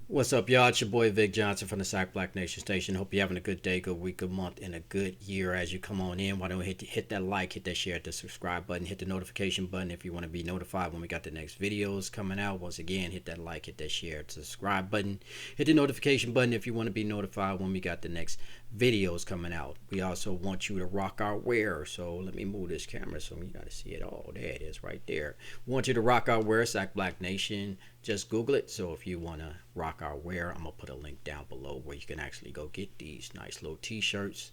What's up, y'all? It's your boy Vic Johnson from the Sac Black Nation Station. Hope you're having a good day, good week, good month, and a good year as you come on in. Why don't you hit that like, hit that share, hit the subscribe button, hit the notification button if you want to be notified when we got the next videos coming out. Once again, hit that like, hit that share, hit the subscribe button, hit the notification button if you want to be notified when we got the next videos coming out. We also want you to rock our wear. So let me move this camera so you got to see it all. There it is right there. Want you to rock our wear, Sac Black Nation. Just Google it. So if you want to rock our wear, I'm going to put a link down below where you can actually go get these nice little t-shirts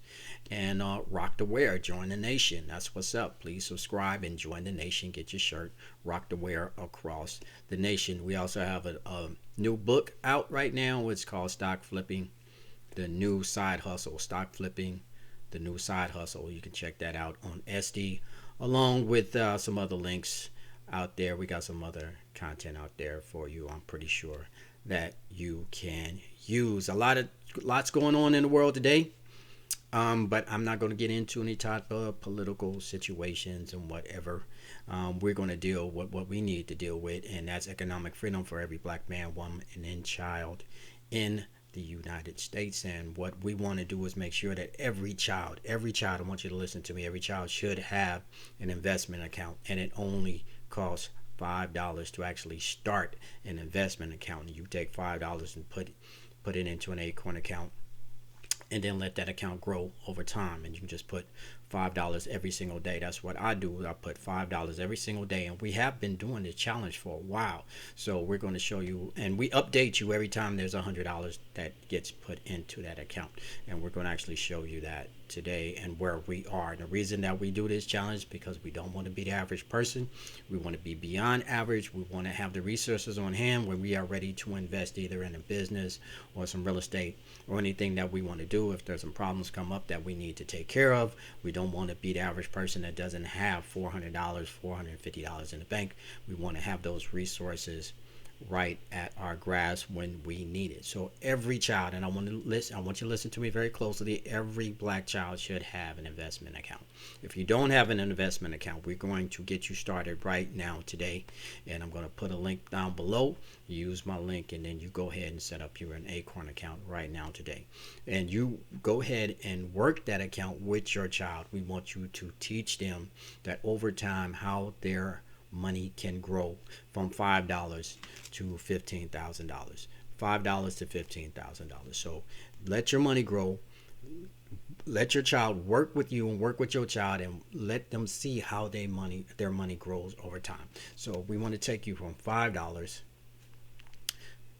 and rock the wear. Join the nation. That's what's up. Please subscribe and join the nation. Get your shirt. Rock the wear across the nation. We also have a new book out right now. It's called Stock Flipping, the new side hustle. Stock Flipping, the new side hustle. You can check that out on SD along with some other links out there. We got some other content out there for you. I'm pretty sure that you can use. Lots going on in the world today. But I'm not going to get into any type of political situations and whatever. We're going to deal with what we need to deal with, and that's economic freedom for every black man, woman, and child in the United States. And what we want to do is make sure that every child, I want you to listen to me, every child should have an investment account, and it only costs $5 to actually start an investment account. You take $5 and put it into an Acorn account, and then let that account grow over time. And you can just put $5 every single day. That's what I do. I put $5 every single day, and we have been doing this challenge for a while. So we're going to show you, and we update you every time there's $100 that gets put into that account. And we're going to actually show you that today and where we are. And the reason that we do this challenge is because we don't want to be the average person. We want to be beyond average. We want to have the resources on hand when we are ready to invest either in a business or some real estate or anything that we want to do. If there's some problems come up that we need to take care of, we don't want to be the average person that doesn't have $400, $450 in the bank. We want to have those resources right at our grasp when we need it. So every child, and I want you to listen to me very closely, every black child should have an investment account. If you don't have an investment account, we're going to get you started right now today, and I'm going to put a link down below. Use my link, and then you go ahead and set up your an Acorn account right now today, and you go ahead and work that account with your child. We want you to teach them that over time how their money can grow from $5 to $15,000. $5 to $15,000. So let your money grow. Let your child work with you and work with your child, and let them see how their money grows over time. So we want to take you from $5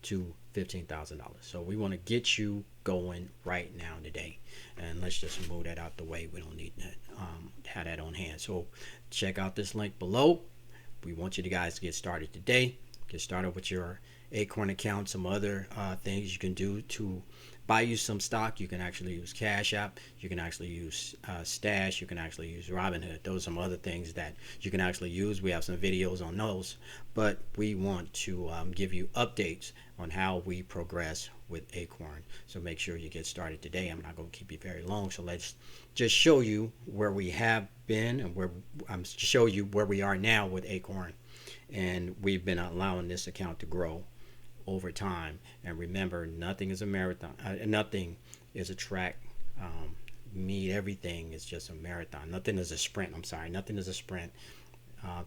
to $15,000. So we want to get you going right now today, and let's just move that out the way. We don't need that have that on hand. So check out this link below. We want you guys to get started today. Get started with your Acorn account. Some other things you can do to buy you some stock. You can actually use Cash App. You can actually use Stash. You can actually use Robinhood. Those are some other things that you can actually use. We have some videos on those, but we want to give you updates on how we progress with Acorn. So make sure you get started today. I'm not going to keep you very long, so let's just show you where we have been and where show you where we are now with Acorn. And we've been allowing this account to grow over time. And remember, nothing is a marathon. Nothing is a track meet. Everything is just a marathon. Nothing is a sprint. I'm sorry. Nothing is a sprint.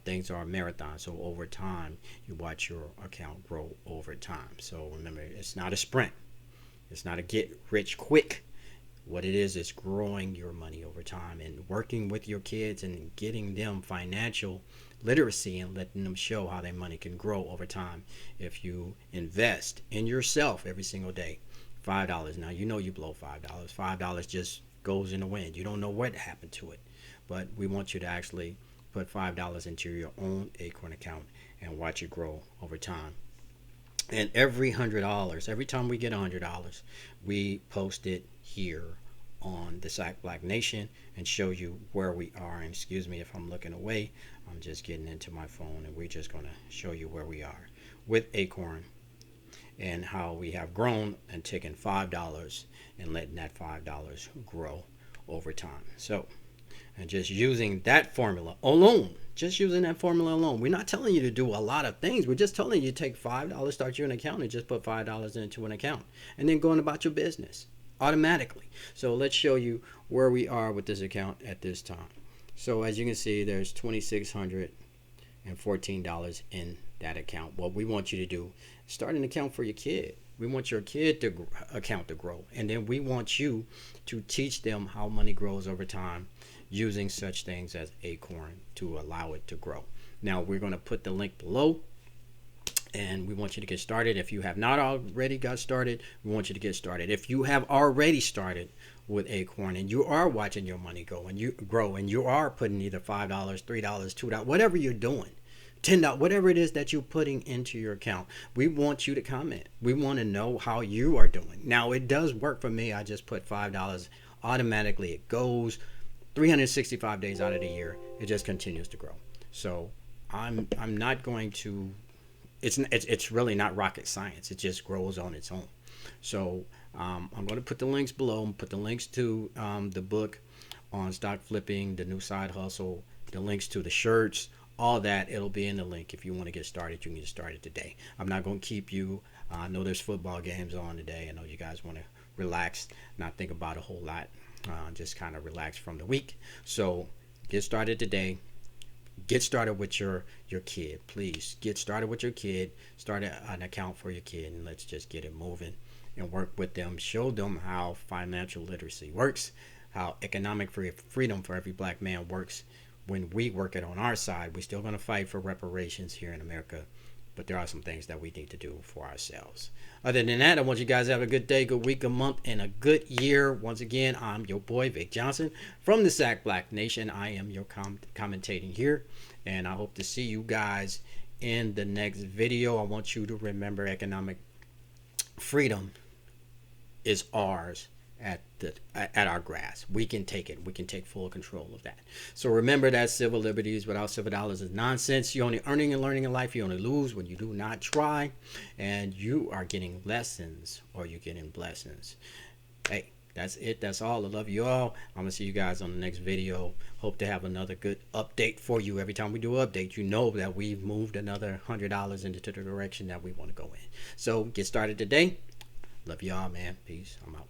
Things are a marathon. So over time, you watch your account grow over time. So remember, it's not a sprint. It's not a get rich quick. What it is growing your money over time and working with your kids and getting them financial literacy and letting them show how their money can grow over time. If you invest in yourself every single day, $5. Now you know you blow $5. $5 just goes in the wind. You don't know what happened to it, but we want you to actually put $5 into your own Acorn account and watch it grow over time. And every $100, every time we get $100, we post it here on the Sac Black Nation and show you where we are. And excuse me if I'm looking away. I'm just getting into my phone, and we're just going to show you where we are with Acorn and how we have grown and taken $5 and letting that $5 grow over time. So And just using that formula alone, just using that formula alone. We're not telling you to do a lot of things. We're just telling you to take $5, start your account, and just put $5 into an account, and then going about your business automatically. So let's show you where we are with this account at this time. So as you can see, there's $2,614 in that account. What we want you to do, start an account for your kid. We want your kid to account to grow, and then we want you to teach them how money grows over time using such things as Acorn to allow it to grow. Now we're going to put the link below, and we want you to get started. If you have not already got started, we want you to get started. If you have already started with Acorn and you are watching your money go and you grow, and you are putting either $5, $3, $2, whatever you're doing, $10, whatever it is that you're putting into your account, we want you to comment. We want to know how you are doing. Now it does work for me. I just put $5 automatically. It goes 365 days out of the year. It just continues to grow. So I'm not going to. It's really not rocket science. It just grows on its own. So I'm going to put the links below. I'm put the links to the book on stock flipping, the new side hustle, the links to the shirts, all that. It'll be in the link. If you want to get started, you can get started today. I'm not going to keep you. I know there's football games on today. I know you guys want to relax, not think about a whole lot, just kind of relax from the week. So get started today. Get started with your kid. Please get started with your kid. Start an account for your kid, and let's just get it moving and work with them. Show them how financial literacy works, how economic freedom for every black man works. When we work it on our side, we're still going to fight for reparations here in America, but there are some things that we need to do for ourselves. Other than that, I want you guys to have a good day, good week, a month, and a good year. Once again, I'm your boy, Vic Johnson, from the Sack Black Nation. I am your commentating here, and I hope to see you guys in the next video. I want you to remember economic freedom is ours at our grasp. We can take it. We can take full control of that. So remember that civil liberties without civil dollars is nonsense. You're only earning and learning in life. You only lose when you do not try. And you are getting lessons, or you're getting blessings. Hey, that's it. That's all. I love you all. I'm going to see you guys on the next video. Hope to have another good update for you. Every time we do an update, you know that we've moved another $100 into the direction that we want to go in. So get started today. Love y'all, man. Peace. I'm out.